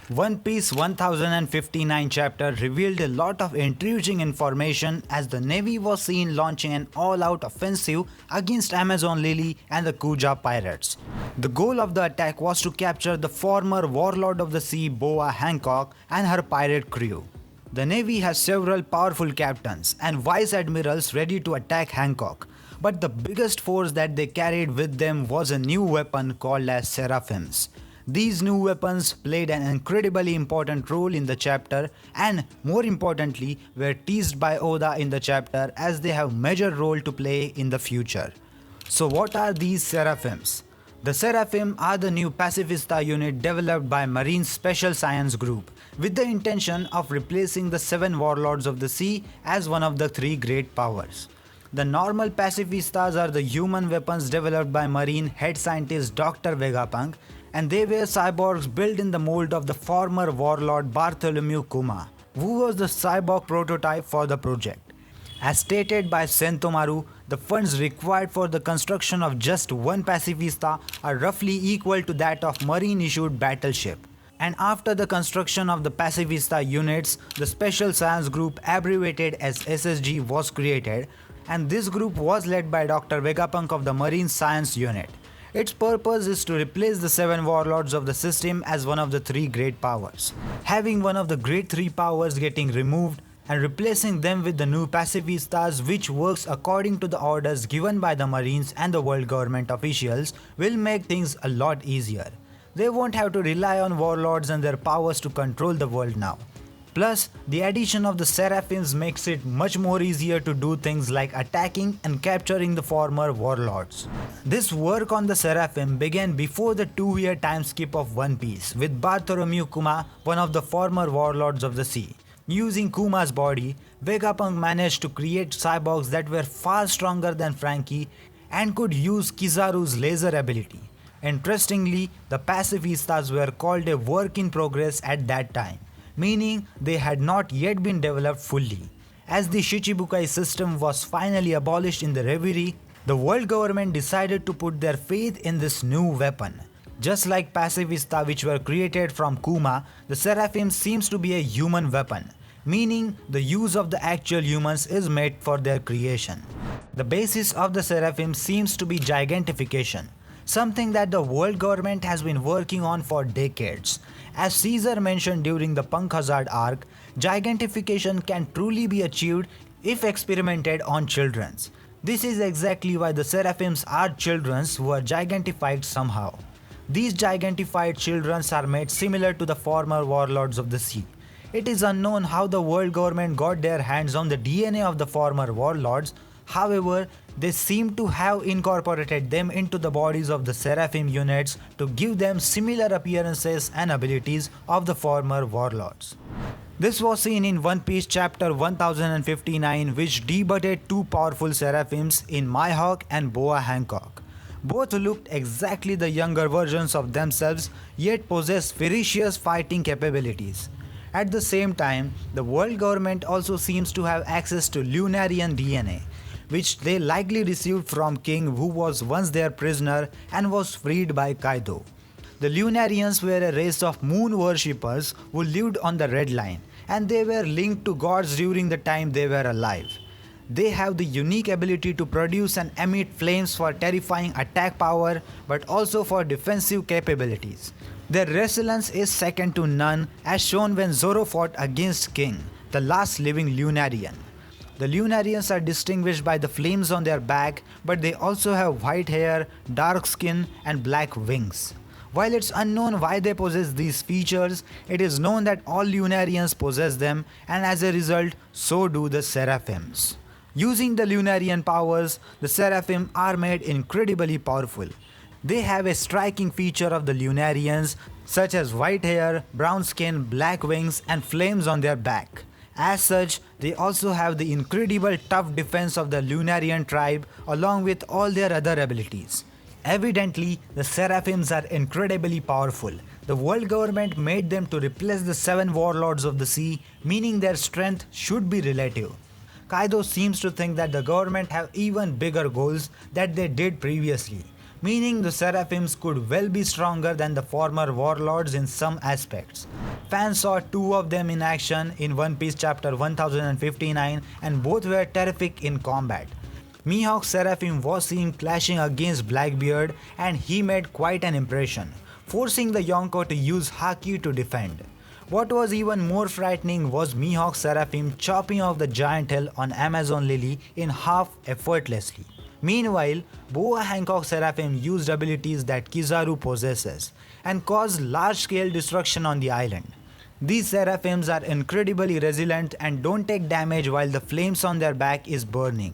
One Piece 1059 chapter revealed a lot of intriguing information as the Navy was seen launching an all-out offensive against Amazon Lily and the Kuja pirates. The goal of the attack was to capture the former warlord of the sea Boa Hancock and her pirate crew. The Navy has several powerful captains and vice admirals ready to attack Hancock, but the biggest force that they carried with them was a new weapon called as Seraphims. These new weapons played an incredibly important role in the chapter and, more importantly, were teased by Oda in the chapter as they have major role to play in the future. So what are these Seraphims? The Seraphim are the new Pacifista unit developed by Marine Special Science Group with the intention of replacing the Seven Warlords of the Sea as one of the three great powers. The normal Pacifistas are the human weapons developed by Marine head scientist Dr. Vegapunk, and they were cyborgs built in the mold of the former warlord Bartholomew Kuma, who was the cyborg prototype for the project. As stated by Sentomaru, the funds required for the construction of just one Pacifista are roughly equal to that of Marine-issued battleship. And after the construction of the Pacifista units, the Special Science Group, abbreviated as SSG, was created, and this group was led by Dr. Vegapunk of the Marine Science Unit. Its purpose is to replace the Seven Warlords of the system as one of the three great powers. Having one of the great three powers getting removed and replacing them with the new Pacifistas, which works according to the orders given by the Marines and the world government officials, will make things a lot easier. They won't have to rely on warlords and their powers to control the world now. Plus, the addition of the Seraphims makes it much more easier to do things like attacking and capturing the former warlords. This work on the Seraphim began before the 2-year time skip of One Piece, with Bartholomew Kuma, one of the former warlords of the sea. Using Kuma's body, Vegapunk managed to create cyborgs that were far stronger than Frankie and could use Kizaru's laser ability. Interestingly, the Pacifistas were called a work in progress at that time, meaning they had not yet been developed fully. As the Shichibukai system was finally abolished in the Reverie, the world government decided to put their faith in this new weapon. Just like Pacifista, which were created from Kuma, the Seraphim seems to be a human weapon, meaning the use of the actual humans is made for their creation. The basis of the Seraphim seems to be gigantification, something that the world government has been working on for decades. As Caesar mentioned during the Punk Hazard arc, gigantification can truly be achieved if experimented on children. This is exactly why the Seraphims are children who are gigantified somehow. These gigantified children are made similar to the former warlords of the sea. It is unknown how the world government got their hands on the DNA of the former warlords. However, they seem to have incorporated them into the bodies of the Seraphim units to give them similar appearances and abilities of the former warlords. This was seen in One Piece chapter 1059, which debuted two powerful Seraphims in Mihawk and Boa Hancock. Both looked exactly the younger versions of themselves, yet possessed ferocious fighting capabilities. At the same time, the world government also seems to have access to Lunarian DNA, which they likely received from King, who was once their prisoner and was freed by Kaido. The Lunarians were a race of moon worshippers who lived on the Red Line, and they were linked to gods during the time they were alive. They have the unique ability to produce and emit flames for terrifying attack power, but also for defensive capabilities. Their resilience is second to none, as shown when Zoro fought against King, the last living Lunarian. The Lunarians are distinguished by the flames on their back, but they also have white hair, dark skin, and black wings. While it's unknown why they possess these features, it is known that all Lunarians possess them, and as a result, so do the Seraphims. Using the Lunarian powers, the Seraphim are made incredibly powerful. They have a striking feature of the Lunarians, such as white hair, brown skin, black wings, and flames on their back. As such, they also have the incredible tough defense of the Lunarian tribe along with all their other abilities. Evidently, the Seraphims are incredibly powerful. The world government made them to replace the Seven Warlords of the sea, meaning their strength should be relative. Kaido seems to think that the government have even bigger goals that they did previously. meaning the Seraphims could well be stronger than the former Warlords in some aspects. Fans saw two of them in action in One Piece chapter 1059 and both were terrific in combat. Mihawk's Seraphim was seen clashing against Blackbeard and he made quite an impression, forcing the Yonko to use Haki to defend. What was even more frightening was Mihawk's Seraphim chopping off the giant tail on Amazon Lily in half effortlessly. Meanwhile, Boa Hancock's Seraphim used abilities that Kizaru possesses and caused large-scale destruction on the island. These Seraphims are incredibly resilient and don't take damage while the flames on their back is burning.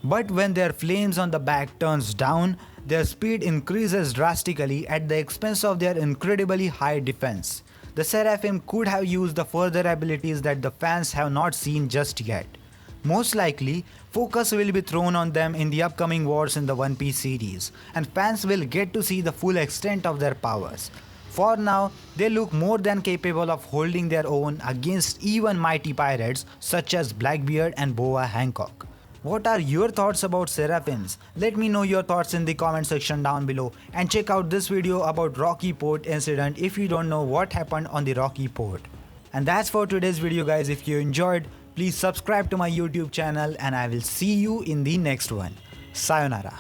But when their flames on the back turns down, their speed increases drastically at the expense of their incredibly high defense. The Seraphim could have used the further abilities that the fans have not seen just yet. Most likely, focus will be thrown on them in the upcoming wars in the One Piece series, and fans will get to see the full extent of their powers. For now, they look more than capable of holding their own against even mighty pirates such as Blackbeard and Boa Hancock. What are your thoughts about Seraphims? Let me know your thoughts in the comment section down below, and check out this video about Rocky Port incident if you don't know what happened on the Rocky Port. And that's for today's video guys. If you enjoyed, please subscribe to my YouTube channel and I will see you in the next one. Sayonara.